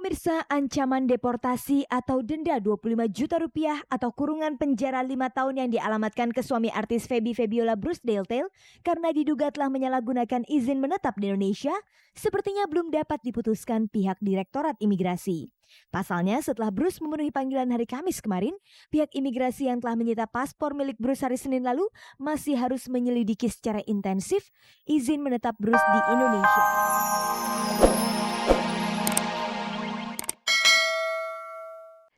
Pemirsa, ancaman deportasi atau denda Rp25 juta atau kurungan penjara 5 tahun yang dialamatkan ke suami artis Feby Febiola Bruce Deelteel karena diduga telah menyalahgunakan izin menetap di Indonesia sepertinya belum dapat diputuskan pihak Direktorat Imigrasi. Pasalnya setelah Bruce memenuhi panggilan hari Kamis kemarin, pihak imigrasi yang telah menyita paspor milik Bruce hari Senin lalu masih harus menyelidiki secara intensif izin menetap Bruce di Indonesia.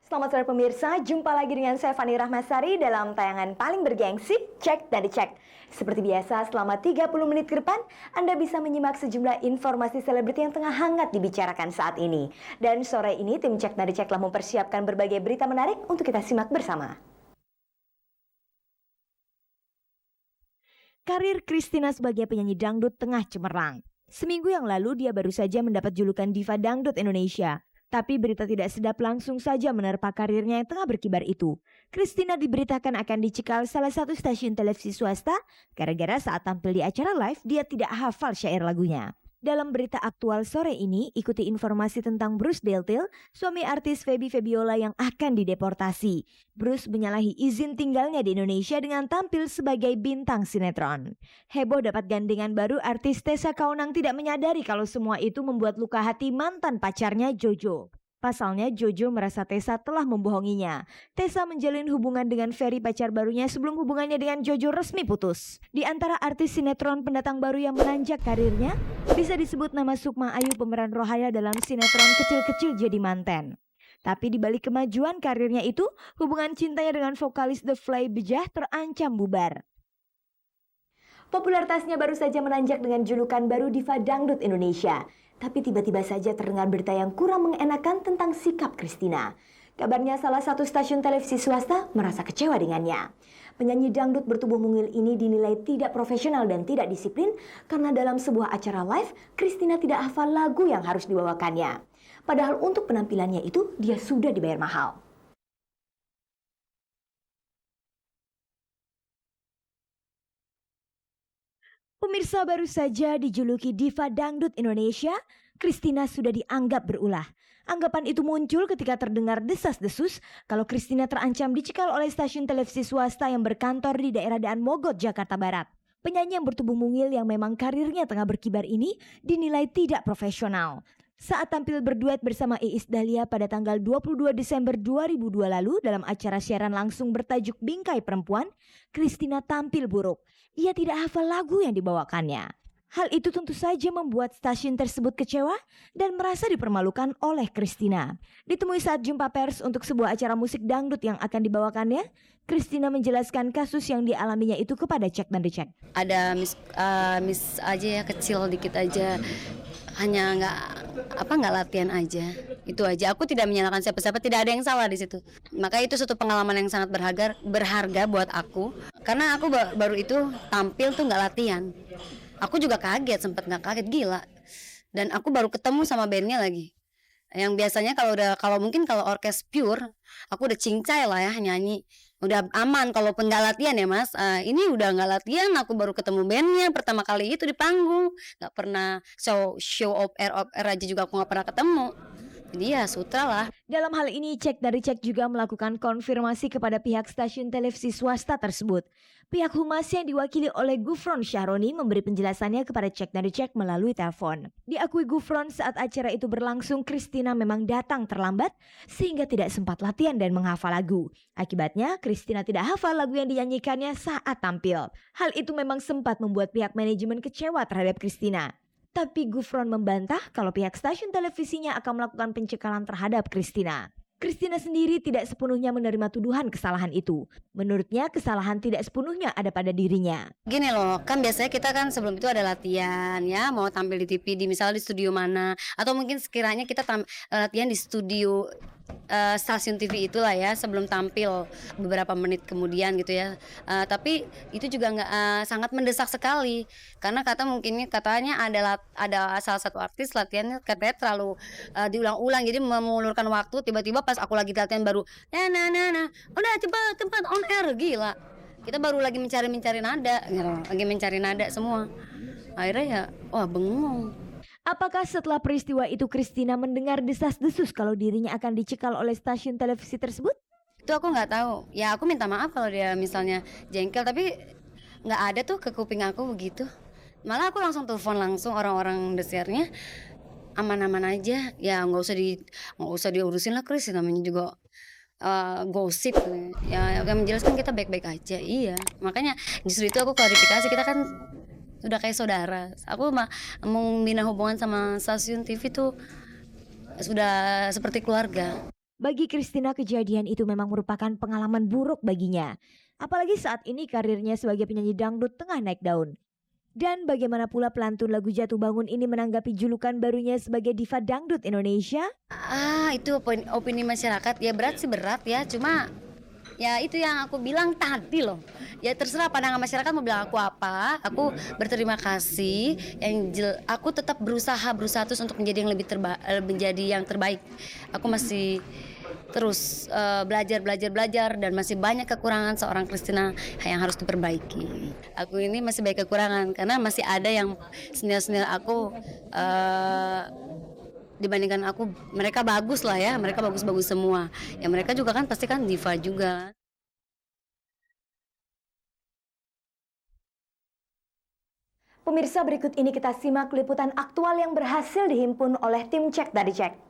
Selamat sore pemirsa, jumpa lagi dengan saya Fani Rahmasari dalam tayangan paling bergengsi, Cek dan Dicek. Seperti biasa, selama 30 menit ke depan, Anda bisa menyimak sejumlah informasi selebriti yang tengah hangat dibicarakan saat ini. Dan sore ini, tim Cek dan Dicek telah mempersiapkan berbagai berita menarik untuk kita simak bersama. Karir Christina sebagai penyanyi dangdut tengah cemerlang. Seminggu yang lalu, dia baru saja mendapat julukan Diva Dangdut Indonesia. Tapi berita tidak sedap langsung saja menerpa karirnya yang tengah berkibar itu. Christina diberitakan akan dicekal salah satu stasiun televisi swasta gara-gara saat tampil di acara live dia tidak hafal syair lagunya. Dalam berita aktual sore ini, ikuti informasi tentang Bruce Deelteel, suami artis Feby Febiola yang akan dideportasi. Bruce menyalahi izin tinggalnya di Indonesia dengan tampil sebagai bintang sinetron. Heboh dapat gandengan baru, artis Tessa Kaunang tidak menyadari kalau semua itu membuat luka hati mantan pacarnya Jojo. Pasalnya Jojo merasa Tessa telah membohonginya. Tessa menjalin hubungan dengan Ferry pacar barunya sebelum hubungannya dengan Jojo resmi putus. Di antara artis sinetron pendatang baru yang menanjak karirnya, bisa disebut nama Sukma Ayu pemeran Rohaya dalam sinetron Kecil-Kecil Jadi Manten. Tapi di balik kemajuan karirnya itu, hubungan cintanya dengan vokalis The Fly Bejah terancam bubar. Popularitasnya baru saja menanjak dengan julukan baru Diva Dangdut Indonesia. Tapi tiba-tiba saja terdengar berita yang kurang mengenakan tentang sikap Christina. Kabarnya salah satu stasiun televisi swasta merasa kecewa dengannya. Penyanyi dangdut bertubuh mungil ini dinilai tidak profesional dan tidak disiplin karena dalam sebuah acara live, Christina tidak hafal lagu yang harus dibawakannya. Padahal untuk penampilannya itu dia sudah dibayar mahal. Pemirsa, baru saja dijuluki Diva Dangdut Indonesia, Christina sudah dianggap berulah. Anggapan itu muncul ketika terdengar desas-desus kalau Christina terancam dicekal oleh stasiun televisi swasta yang berkantor di daerah Daan Mogot, Jakarta Barat. Penyanyi yang bertubuh mungil yang memang karirnya tengah berkibar ini dinilai tidak profesional. Saat tampil berduet bersama Iis Dahlia pada tanggal 22 Desember 2002 lalu dalam acara siaran langsung bertajuk Bingkai Perempuan, Christina tampil buruk. Ia tidak hafal lagu yang dibawakannya. Hal itu tentu saja membuat stasiun tersebut kecewa dan merasa dipermalukan oleh Christina. Ditemui saat jumpa pers untuk sebuah acara musik dangdut yang akan dibawakannya, Christina menjelaskan kasus yang dialaminya itu kepada Cek dan Dicek. Ada miss aja ya, kecil dikit aja. Hanya nggak latihan aja, itu aja. Aku tidak menyalahkan siapa-siapa, tidak ada yang salah di situ. Maka itu suatu pengalaman yang sangat berharga buat aku, karena aku baru itu tampil tuh nggak latihan. Aku juga kaget, sempat nggak kaget, gila. Dan aku baru ketemu sama bandnya lagi. Yang biasanya kalau mungkin kalau orkes pure, aku udah cincai lah ya nyanyi. Udah aman kalaupun nggak latihan ya mas. Ini udah nggak latihan, aku baru ketemu bandnya pertama kali itu di panggung. Nggak pernah show off air aja juga aku nggak pernah ketemu. Jadi ya sutra lah. Dalam hal ini Cek dari Cek juga melakukan konfirmasi kepada pihak stasiun televisi swasta tersebut. Pihak humas yang diwakili oleh Gufron Syahroni memberi penjelasannya kepada Cek dari Cek melalui telepon. Diakui Gufron saat acara itu berlangsung, Christina memang datang terlambat sehingga tidak sempat latihan dan menghafal lagu. Akibatnya Christina tidak hafal lagu yang dinyanyikannya saat tampil. Hal itu memang sempat membuat pihak manajemen kecewa terhadap Christina. Tapi Gufron membantah kalau pihak stasiun televisinya akan melakukan pencekalan terhadap Christina. Christina sendiri tidak sepenuhnya menerima tuduhan kesalahan itu. Menurutnya kesalahan tidak sepenuhnya ada pada dirinya. Gini loh, kan biasanya kita kan sebelum itu ada latihan ya, mau tampil di TV, misalnya di studio mana, atau mungkin sekiranya kita latihan di studio stasiun TV itulah ya sebelum tampil beberapa menit kemudian gitu ya. Tapi itu juga sangat mendesak sekali karena katanya ada salah satu artis latihannya katanya terlalu diulang-ulang, jadi memulurkan waktu. Tiba-tiba pas aku lagi latihan baru udah cepat on air, gila. Kita baru lagi mencari nada gitu, lagi mencari nada semua. Akhirnya ya bengong. Apakah setelah peristiwa itu Christina mendengar desas-desus kalau dirinya akan dicekal oleh stasiun televisi tersebut? Itu aku nggak tahu. Ya aku minta maaf kalau dia misalnya jengkel, tapi nggak ada tuh ke kuping aku begitu. Malah aku langsung telepon langsung orang-orang desirnya, aman-aman aja. Ya nggak usah diurusin lah Chris, namanya juga gosip. Ya yang menjelaskan kita baik-baik aja. Iya, makanya justru itu aku klarifikasi, kita kan udah kayak saudara. Aku mah membina hubungan sama stasiun TV tuh sudah seperti keluarga. Bagi Christina kejadian itu memang merupakan pengalaman buruk baginya. Apalagi saat ini karirnya sebagai penyanyi dangdut tengah naik daun. Dan bagaimana pula pelantun lagu Jatuh Bangun ini menanggapi julukan barunya sebagai diva dangdut Indonesia? Itu opini masyarakat. Ya berat sih berat ya, cuma ya itu yang aku bilang tadi loh. Ya terserah pandangan masyarakat mau bilang aku apa. Aku berterima kasih. Aku tetap berusaha terus untuk menjadi yang menjadi yang terbaik. Aku masih terus belajar dan masih banyak kekurangan seorang Christina yang harus diperbaiki. Aku ini masih banyak kekurangan karena masih ada yang senior aku dibandingkan aku, mereka bagus lah ya, mereka bagus-bagus semua. Ya mereka juga kan pasti kan diva juga. Pemirsa, berikut ini kita simak liputan aktual yang berhasil dihimpun oleh tim Cek dari Cek.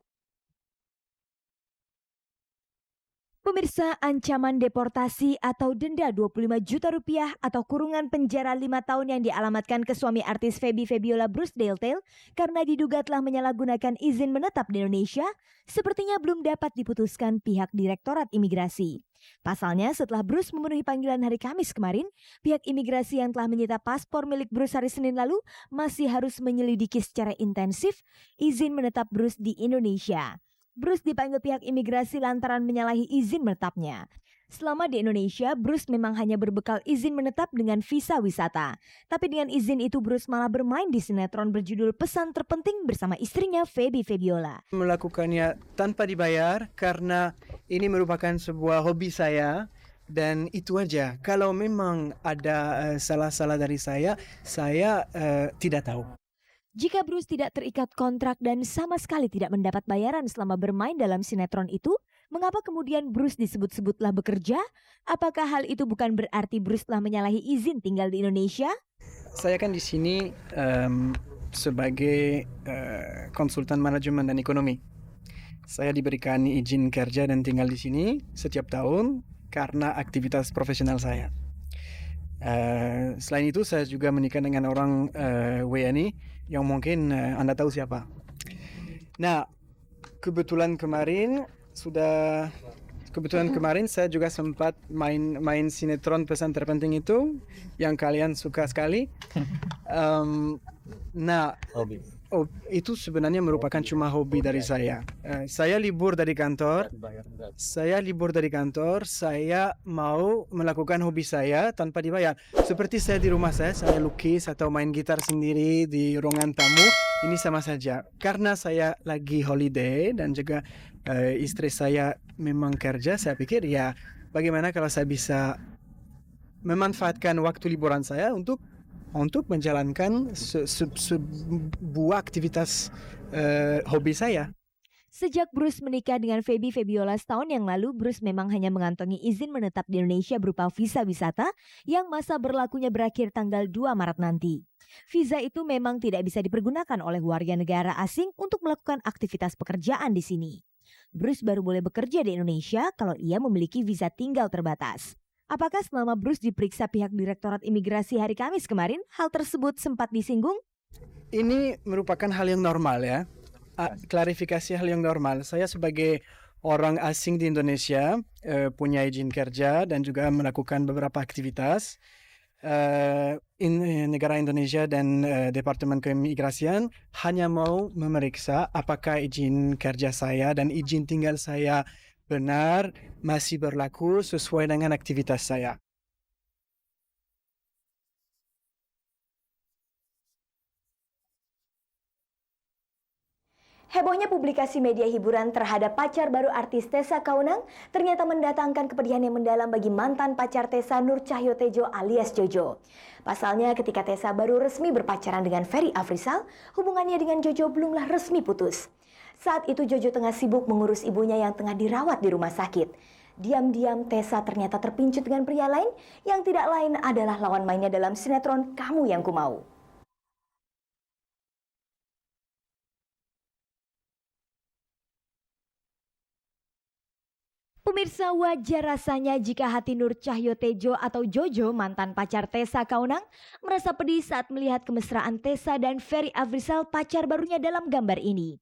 Pemirsa, ancaman deportasi atau denda 25 juta rupiah atau kurungan penjara 5 tahun yang dialamatkan ke suami artis Feby Febiola Bruce Daletail karena diduga telah menyalahgunakan izin menetap di Indonesia sepertinya belum dapat diputuskan pihak Direktorat Imigrasi. Pasalnya setelah Bruce memenuhi panggilan hari Kamis kemarin, pihak imigrasi yang telah menyita paspor milik Bruce hari Senin lalu masih harus menyelidiki secara intensif izin menetap Bruce di Indonesia. Bruce dipanggil pihak imigrasi lantaran menyalahi izin menetapnya. Selama di Indonesia, Bruce memang hanya berbekal izin menetap dengan visa wisata. Tapi dengan izin itu Bruce malah bermain di sinetron berjudul Pesan Terpenting bersama istrinya Feby Febiola. Melakukannya tanpa dibayar karena ini merupakan sebuah hobi saya. Dan itu aja. Kalau memang ada salah-salah dari saya tidak tahu. Jika Bruce tidak terikat kontrak dan sama sekali tidak mendapat bayaran selama bermain dalam sinetron itu, mengapa kemudian Bruce disebut-sebutlah bekerja? Apakah hal itu bukan berarti Bruce telah menyalahi izin tinggal di Indonesia? Saya kan di sini sebagai konsultan manajemen dan ekonomi. Saya diberikan izin kerja dan tinggal di sini setiap tahun karena aktivitas profesional saya. Selain itu saya juga menikah dengan orang WNI yang mungkin Anda tahu siapa. Nah, kebetulan kemarin saya juga sempat main sinetron Pesan Terpenting itu yang kalian suka sekali. Itu sebenarnya merupakan cuma hobi dari saya. Saya libur dari kantor. Saya mau melakukan hobi saya tanpa dibayar. Seperti saya di rumah saya lukis atau main gitar sendiri di ruangan tamu. Ini sama saja. Karena saya lagi holiday dan juga istri saya memang kerja, saya pikir ya bagaimana kalau saya bisa memanfaatkan waktu liburan saya untuk menjalankan sebuah aktivitas hobi saya. Sejak Bruce menikah dengan Feby Febiola setahun yang lalu, Bruce memang hanya mengantongi izin menetap di Indonesia berupa visa wisata yang masa berlakunya berakhir tanggal 2 Maret nanti. Visa itu memang tidak bisa dipergunakan oleh warga negara asing untuk melakukan aktivitas pekerjaan di sini. Bruce baru boleh bekerja di Indonesia kalau ia memiliki visa tinggal terbatas. Apakah selama Bruce diperiksa pihak Direktorat Imigrasi hari Kamis kemarin, hal tersebut sempat disinggung? Ini merupakan hal yang normal ya. Klarifikasi hal yang normal. Saya sebagai orang asing di Indonesia punya izin kerja dan juga melakukan beberapa aktivitas. Negara Indonesia dan Departemen Keimigrasian hanya mau memeriksa apakah izin kerja saya dan izin tinggal saya benar masih berlaku sesuai dengan aktivitas saya. Hebohnya publikasi media hiburan terhadap pacar baru artis Tessa Kaunang ternyata mendatangkan kepedihan yang mendalam bagi mantan pacar Tessa, Nur Cahyo Tejo alias Jojo. Pasalnya ketika Tessa baru resmi berpacaran dengan Ferry Afrizal, hubungannya dengan Jojo belumlah resmi putus. Saat itu Jojo tengah sibuk mengurus ibunya yang tengah dirawat di rumah sakit. Diam-diam Tessa ternyata terpincut dengan pria lain yang tidak lain adalah lawan mainnya dalam sinetron Kamu Yang Kumau. Pemirsa, wajar rasanya jika hati Nur Cahyo Tejo atau Jojo, mantan pacar Tessa Kaunang, merasa pedih saat melihat kemesraan Tessa dan Ferry Afrizal, pacar barunya dalam gambar ini.